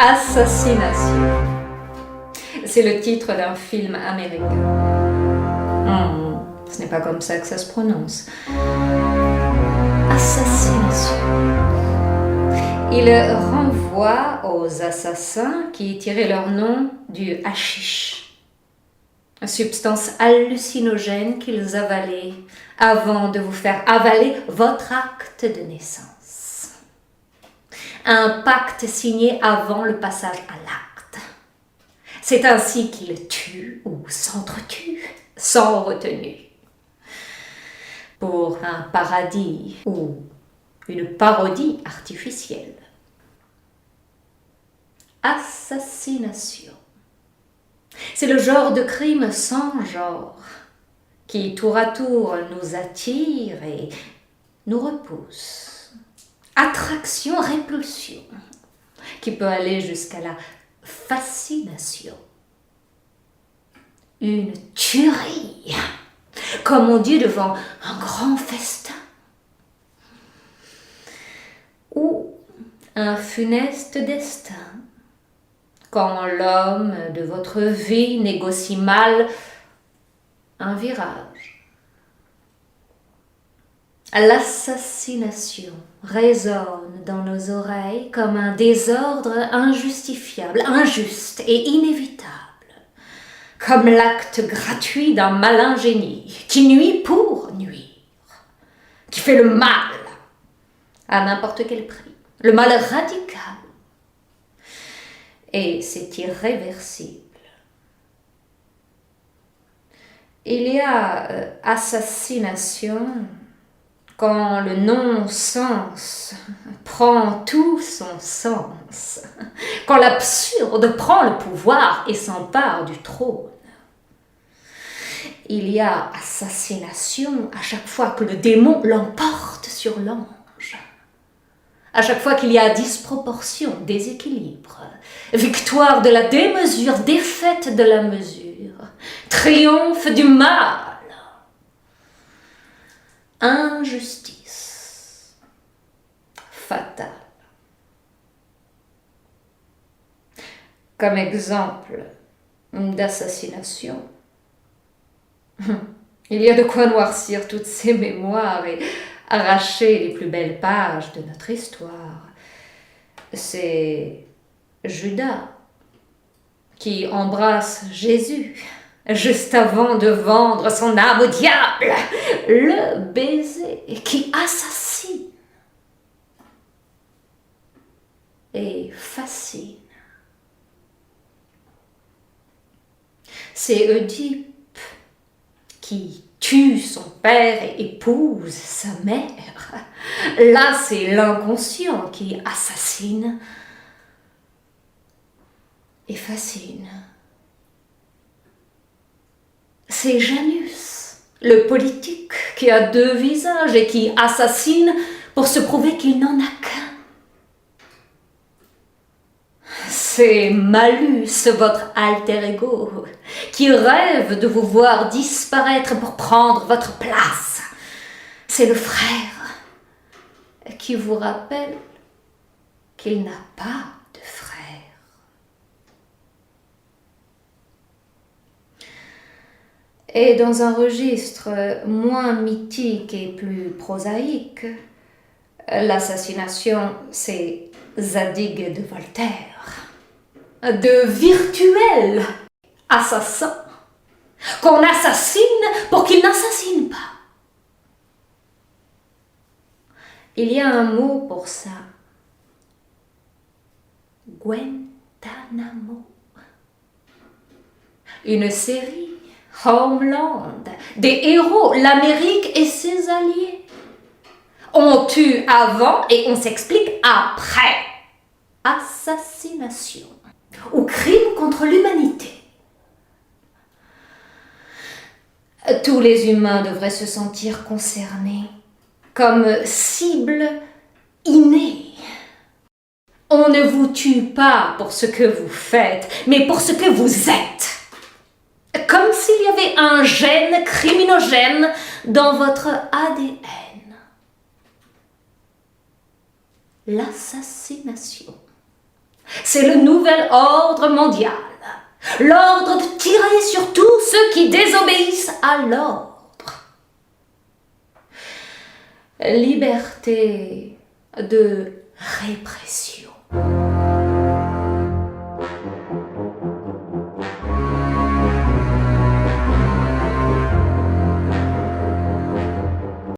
Assassination. C'est le titre d'un film américain. Ce n'est pas comme ça que ça se prononce. Assassination. Il renvoie aux assassins qui tiraient leur nom du hashish, une substance hallucinogène qu'ils avalaient avant de vous faire avaler votre acte de naissance. Un pacte signé avant le passage à l'acte. C'est ainsi qu'ils tuent ou s'entretuent sans retenue. Pour un paradis ou une parodie artificielle. Assassination. C'est le genre de crime sans genre qui tour à tour nous attire et nous repousse. Attraction-répulsion qui peut aller jusqu'à la fascination. Une tuerie, comme on dit devant un grand festin. Ou un funeste destin, quand l'homme de votre vie négocie mal un virage. L'assassination résonne dans nos oreilles comme un désordre injustifiable, injuste et inévitable, comme l'acte gratuit d'un malin génie qui nuit pour nuire, qui fait le mal à n'importe quel prix, le mal radical. Et c'est irréversible. Il y a assassination quand le non-sens prend tout son sens, quand l'absurde prend le pouvoir et s'empare du trône. Il y a assassination à chaque fois que le démon l'emporte sur l'ange, à chaque fois qu'il y a disproportion, déséquilibre, victoire de la démesure, défaite de la mesure, triomphe du mal. Injustice fatale. Comme exemple d'assassination, il y a de quoi noircir toutes ces mémoires et arracher les plus belles pages de notre histoire. C'est Judas qui embrasse Jésus juste avant de vendre son âme au diable, le baiser qui assassine et fascine. C'est Oedipe qui tue son père et épouse sa mère. Là, c'est l'inconscient qui assassine et fascine. C'est Janus, le politique, qui a deux visages et qui assassine pour se prouver qu'il n'en a qu'un. C'est Malus, votre alter ego, qui rêve de vous voir disparaître pour prendre votre place. C'est le frère qui vous rappelle qu'il n'a pas de frère. Et dans un registre moins mythique et plus prosaïque, l'assassination, c'est Zadig de Voltaire, de virtuels assassins qu'on assassine pour qu'ils n'assassinent pas. Il y a un mot pour ça. Guantanamo. Une série, Homeland, des héros, l'Amérique et ses alliés. On tue avant et on s'explique après. Assassination ou crime contre l'humanité. Tous les humains devraient se sentir concernés comme cible innée. On ne vous tue pas pour ce que vous faites, mais pour ce que vous êtes. Comme s'il y avait un gène criminogène dans votre ADN. L'assassination. C'est le nouvel ordre mondial. L'ordre de tirer sur tous ceux qui désobéissent à l'ordre. Liberté de répression.